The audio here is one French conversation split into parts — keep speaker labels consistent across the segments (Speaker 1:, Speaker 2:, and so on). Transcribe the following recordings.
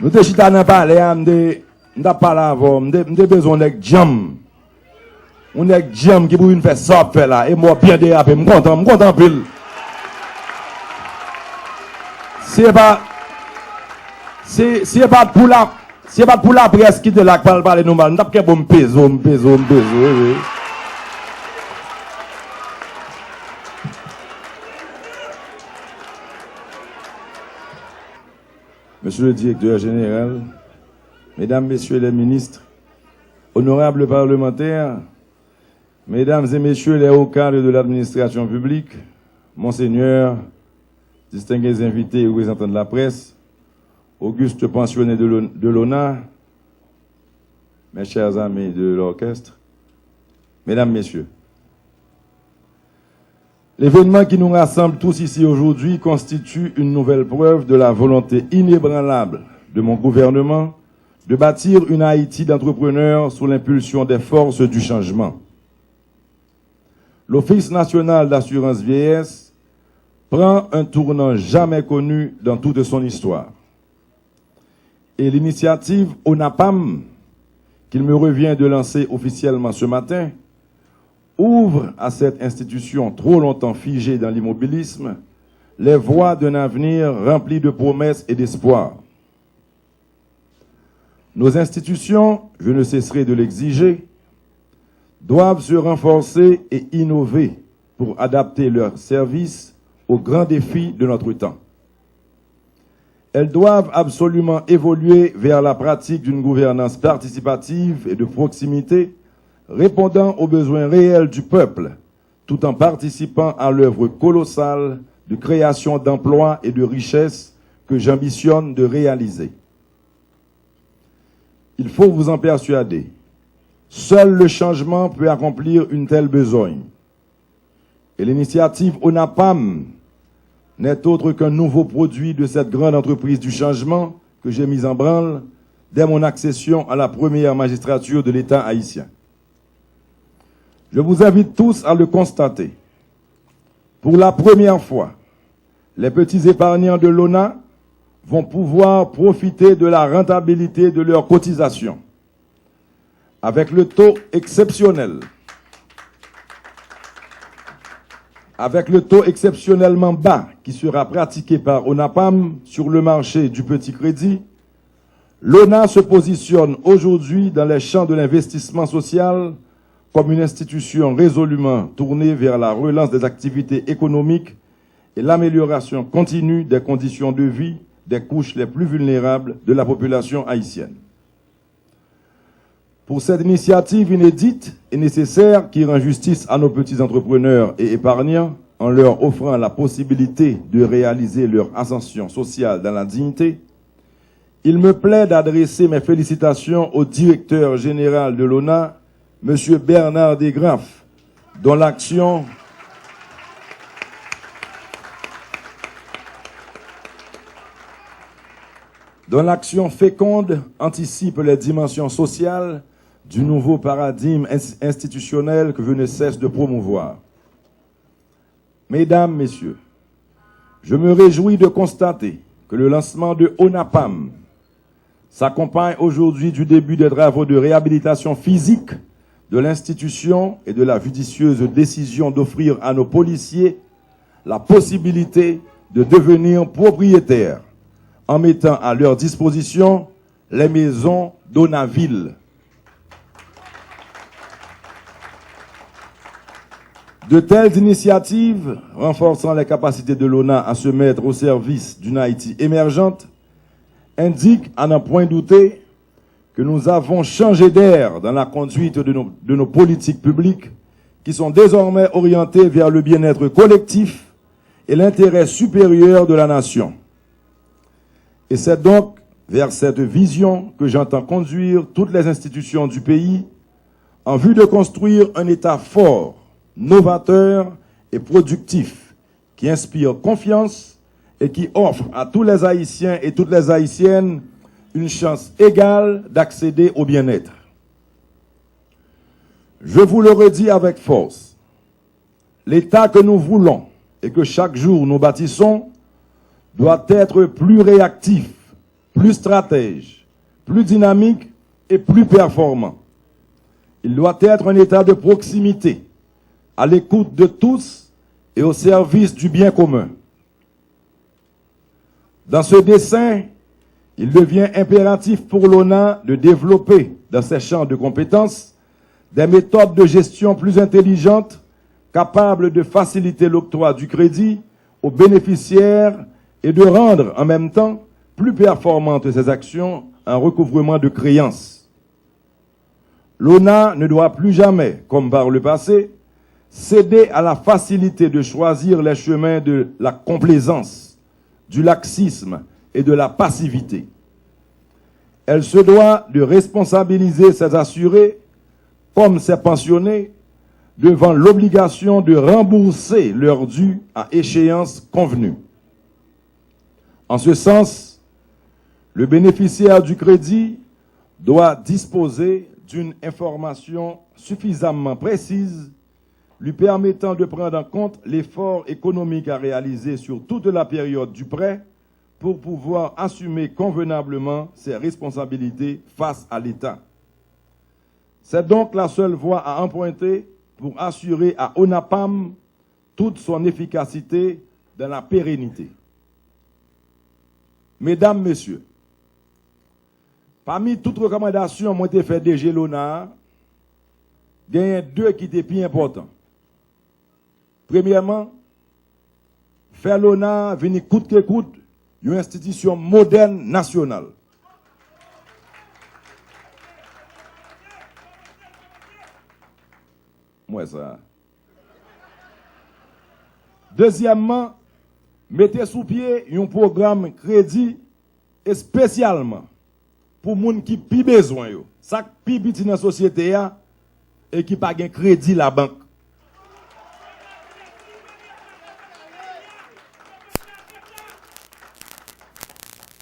Speaker 1: Nous te chita nan palais, m'da parlé avant, m'de besoin d'ek jam. On est jam qui pour une faire ça fait là et moi bien dérapé, m'content pile. C'est pas pour la presse qui te la parler nous mal, n't'a pas bon peso. Oui. Monsieur le directeur général, mesdames, messieurs les ministres, honorables parlementaires, mesdames et messieurs les hauts cadres de l'administration publique, monseigneurs, distingués invités et représentants de la presse, augustes pensionnés de l'ONA, mes chers amis de l'orchestre, mesdames, messieurs, l'événement qui nous rassemble tous ici aujourd'hui constitue une nouvelle preuve de la volonté inébranlable de mon gouvernement de bâtir une Haïti d'entrepreneurs sous l'impulsion des forces du changement. L'Office national d'assurance vieillesse prend un tournant jamais connu dans toute son histoire. Et l'initiative ONAPAM, qu'il me revient de lancer officiellement ce matin, ouvre à cette institution trop longtemps figée dans l'immobilisme les voies d'un avenir rempli de promesses et d'espoir. Nos institutions, je ne cesserai de l'exiger, doivent se renforcer et innover pour adapter leurs services aux grands défis de notre temps. Elles doivent absolument évoluer vers la pratique d'une gouvernance participative et de proximité répondant aux besoins réels du peuple, tout en participant à l'œuvre colossale de création d'emplois et de richesses que j'ambitionne de réaliser. Il faut vous en persuader. Seul le changement peut accomplir une telle besogne. Et l'initiative ONAPAM n'est autre qu'un nouveau produit de cette grande entreprise du changement que j'ai mise en branle dès mon accession à la première magistrature de l'État haïtien. Je vous invite tous à le constater. Pour la première fois, les petits épargnants de l'ONA vont pouvoir profiter de la rentabilité de leurs cotisations. Avec le taux exceptionnellement bas qui sera pratiqué par ONAPAM sur le marché du petit crédit, l'ONA se positionne aujourd'hui dans les champs de l'investissement social comme une institution résolument tournée vers la relance des activités économiques et l'amélioration continue des conditions de vie des couches les plus vulnérables de la population haïtienne. Pour cette initiative inédite et nécessaire qui rend justice à nos petits entrepreneurs et épargnants en leur offrant la possibilité de réaliser leur ascension sociale dans la dignité, il me plaît d'adresser mes félicitations au directeur général de l'ONA, M. Bernard Desgraffes, dont l'action féconde anticipe les dimensions sociales du nouveau paradigme institutionnel que je ne cesse de promouvoir. Mesdames, Messieurs, je me réjouis de constater que le lancement de ONAPAM s'accompagne aujourd'hui du début des travaux de réhabilitation physique de l'institution et de la judicieuse décision d'offrir à nos policiers la possibilité de devenir propriétaires en mettant à leur disposition les maisons d'Onaville. De telles initiatives, renforçant les capacités de l'ONA à se mettre au service d'une Haïti émergente, indiquent, à n'en point douter, que nous avons changé d'air dans la conduite de nos politiques publiques qui sont désormais orientées vers le bien-être collectif et l'intérêt supérieur de la nation. Et c'est donc vers cette vision que j'entends conduire toutes les institutions du pays en vue de construire un État fort, novateur et productif qui inspire confiance et qui offre à tous les Haïtiens et toutes les Haïtiennes une chance égale d'accéder au bien-être. Je vous le redis avec force, l'État que nous voulons et que chaque jour nous bâtissons doit être plus réactif, plus stratège, plus dynamique et plus performant. Il doit être un État de proximité, à l'écoute de tous et au service du bien commun. Dans ce dessein, il devient impératif pour l'ONA de développer dans ses champs de compétences des méthodes de gestion plus intelligentes, capables de faciliter l'octroi du crédit aux bénéficiaires et de rendre en même temps plus performantes ces actions en recouvrement de créances. L'ONA ne doit plus jamais, comme par le passé, céder à la facilité de choisir les chemins de la complaisance, du laxisme et de la passivité. Elle se doit de responsabiliser ses assurés, comme ses pensionnés, devant l'obligation de rembourser leurs dus à échéance convenue. En ce sens, le bénéficiaire du crédit doit disposer d'une information suffisamment précise lui permettant de prendre en compte l'effort économique à réaliser sur toute la période du prêt pour pouvoir assumer convenablement ses responsabilités face à l'État. C'est donc la seule voie à emprunter pour assurer à ONAPAM toute son efficacité dans la pérennité. Mesdames, Messieurs, parmi toutes recommandations qui ont été faites DG l'ONA, il y a deux qui étaient plus importants. Premièrement, faire l'ONA venir coûte que coûte une institution moderne nationale. Moi ça. Deuxièmement, mettez sous pied un programme crédit et spécialement pour les gens qui ont plus besoin. Ça qui plus dans la société et qui pas de crédit la banque.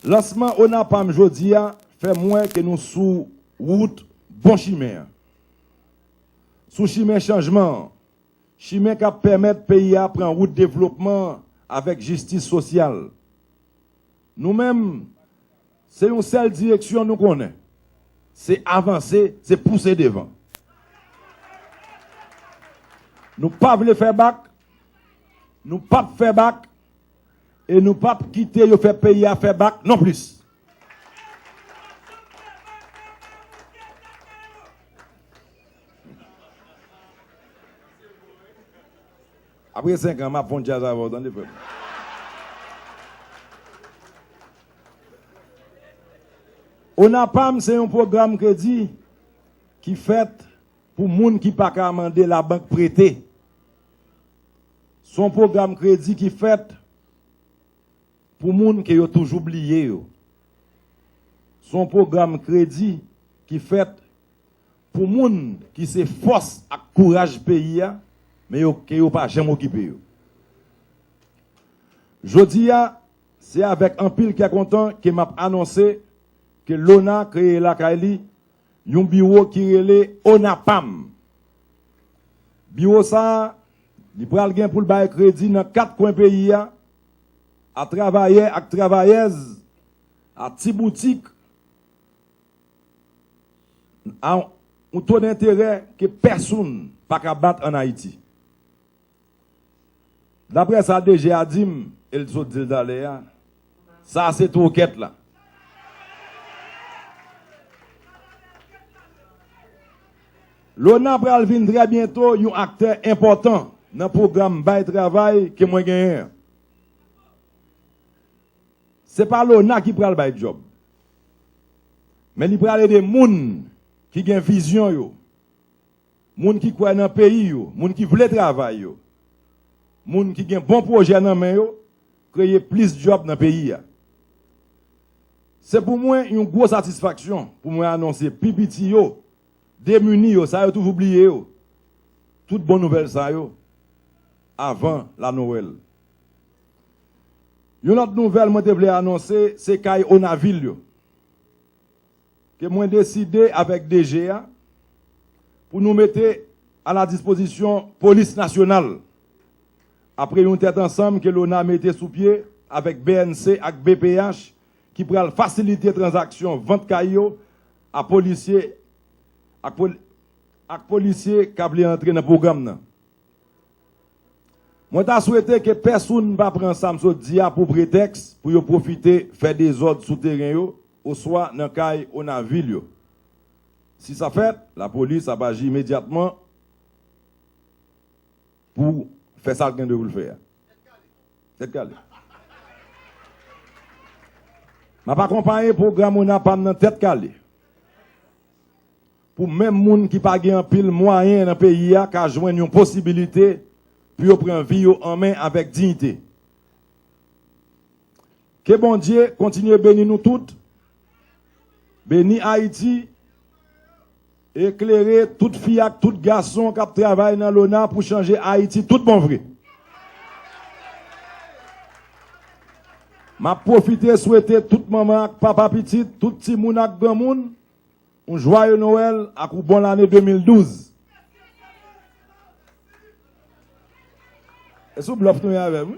Speaker 1: Lancement ONAPAM jodi fait moins que nous sous route bon chimère. Sous chimère changement, chimère qui permet pays à prendre route développement avec justice sociale. Nous-mêmes, c'est une seule direction nous connaissons. C'est avancer, c'est pousser devant. Nous ne pouvons pas faire bac, nous ne pouvons pas faire bac, et nous ne pouvons pas quitter le faire pays à faire bac non plus. Après 5 ans, je vais jazz avant, dans les peuples. ONAPAM, c'est un programme crédit qui fait pour les gens qui ne peuvent pas demander la banque prêtée. Son programme crédit qui fait pour les gens qui ont toujours oublié. Son programme crédit qui fait pour les gens qui se forcent à courage pays, mais qui n'ont pas jamais occupé. Jodi, c'est avec un pile qui est content que m'a annoncé que l'ONA créé la Kaili, un bureau qui est ONAPAM. Bureau ça, il prend le gain pour le bail crédit dans 4 coins pays, à travailler, à travailleuses, à petites boutiques, à un taux d'intérêt que personne n'a pas battre en Haïti. D'après ça, DG a dit, il faut dire d'aller, ça c'est tout quête là. L'ONA pral vin très bientôt un acteur important dans le programme Bail Travail que moi gagne. Ce n'est pas l'ONA qui pral bail job. Mais il pral aider des gens qui ont une vision, des gens qui croient dans le pays, des gens qui veulent travailler, des gens qui ont un bon projet dans la main, créer plus de jobs dans le pays. C'est pour moi une grosse satisfaction pour moi annoncer PPT démunis, ça a tout oublié. Toute bonne nouvelle ça avant la Noël. Une autre nouvelle que je voulais annoncer, c'est qu'il y a ville que moi décidé avec DGA pour nous mettre à la disposition police nationale. Après une tête ensemble que l'on a mis sous pied avec BNC et BPH qui qui pourra faciliter transaction vente caillou à policiers à policiers qui veulent entrer dans le programme. Moi, je souhaité que personne ne prenne ça pour prétexte pour profiter, faire des ordres souterrains, ou soit dans le cas ou dans la ville. Si ça fait, la police a agi immédiatement pour faire ça qu'elle doit faire. C'est calé. Je ne vais pas accompagner le programme on n'a pas dans tête calée. Pour même les gens qui n'ont pas un pile moyen dans le pays, qui ont joint une possibilité pour prendre vie en main avec dignité. Que bon Dieu continue à bénir nous toutes, bénir Haïti, éclairer toute fille, tout garçon qui travaille dans l'ONA pour changer Haïti, tout bon vrai. M'a profité souhaiter toute maman, papa petit, tout petit moun ak grand moun, un joyeux Noël à coup bon l'année 2012. Est-ce que vous bluffez avec moi?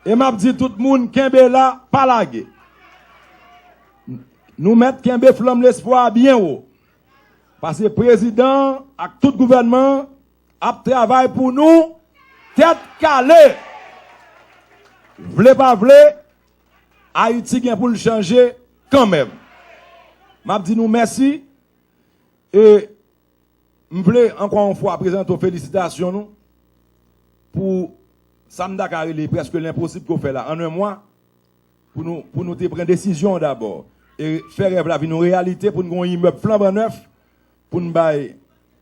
Speaker 1: Et m'a dit tout le monde kembe là pas lagué. Nous mettre kembe flamme l'espoir bien haut. Parce que le président et tout gouvernement a travaillé pour nous tête calée. Vle pas vle, Haïti vient pour le changer quand même. M'a dit nous merci et je voulais encore une fois présenter félicitations nous pour Samda Kareli, presque l'impossible qu'on fait là en un mois pour nous prendre décision d'abord et faire rêve la vie, une réalité pour nous avoir un immeuble flambant neuf pour nous bailler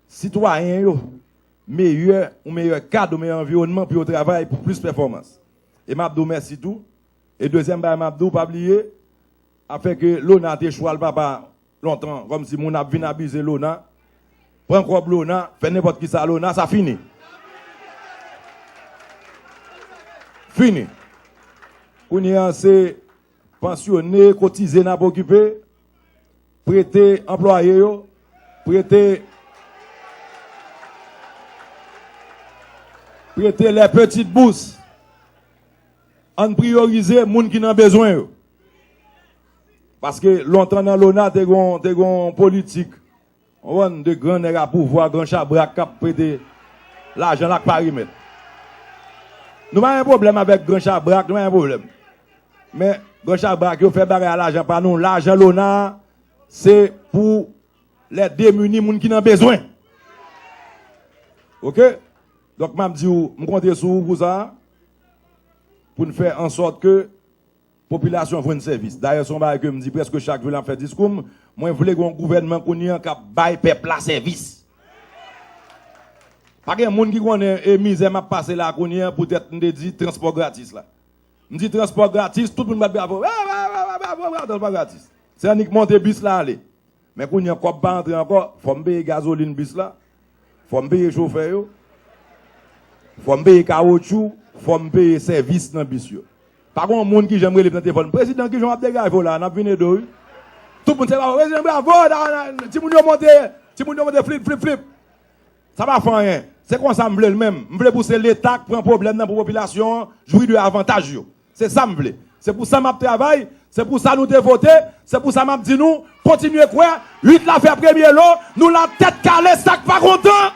Speaker 1: citoyens meilleur cadre, meilleur environnement pour le travail pour plus de performance. Et Mabdou merci tout. Et deuxième bail Mabdou pas oublier afin que l'ONA te choix le papa longtemps comme si mon a vinn abuser l'ONA. Prends quoi l'ONA, fait n'importe qui ça l'ONA, ça finit. Fini. On y a c'est pensionné, cotisé, n'a pas occupé, prêter employé, prêter les petites bourses. On priorise les gens qui n'ont besoin. Parce que longtemps dans l'ONA, t'es gon politique. On a de grands nègres à pouvoir, grand chabrak qui prêter l'argent là Paris met. Nous avons un problème avec grand chabrak, nous avons un problème. Mais grand chabrak, il fait barrer à l'argent par nous. L'argent l'ONA, c'est pour les démunis, les gens qui n'ont besoin. OK? Donc, je dis, je compte sur vous pour ça, pour nous faire en sorte que la population ait un service. D'ailleurs, son bail que me dit presque chaque ville en fait discours, moi, je voulais un gouvernement qui ait un peuple à service. Pas qu'il y a des gens qui connaissent misère m'a passé là pour être dit transport gratis là. Me dit transport gratis, tout le monde va bravo. Transport gratis. C'est unique monter bus là aller. Mais quand il y a encore pas entrer encore, faut me payer gasoline bus là. Faut me payer chauffeur yo. Faut me payer caoutchouc, faut me payer service dans bus yo. Par contre, monde qui j'aimerais le téléphone, président qui Jean Abdel Gaïvo là, n'a venu de tout le monde dit bravo, ti moun yo monter flip. Ça va faire rien. C'est comme ça me voulait même. Je voulais pousser l'État qui prend problème dans la population, jouir de avantage. C'est ça me voulait. C'est pour ça que je travaille, c'est pour ça que nous devons voter, c'est pour ça que je dis nous, continuez quoi, 8 la fait premier lot, nous la tête calée, ça pas content.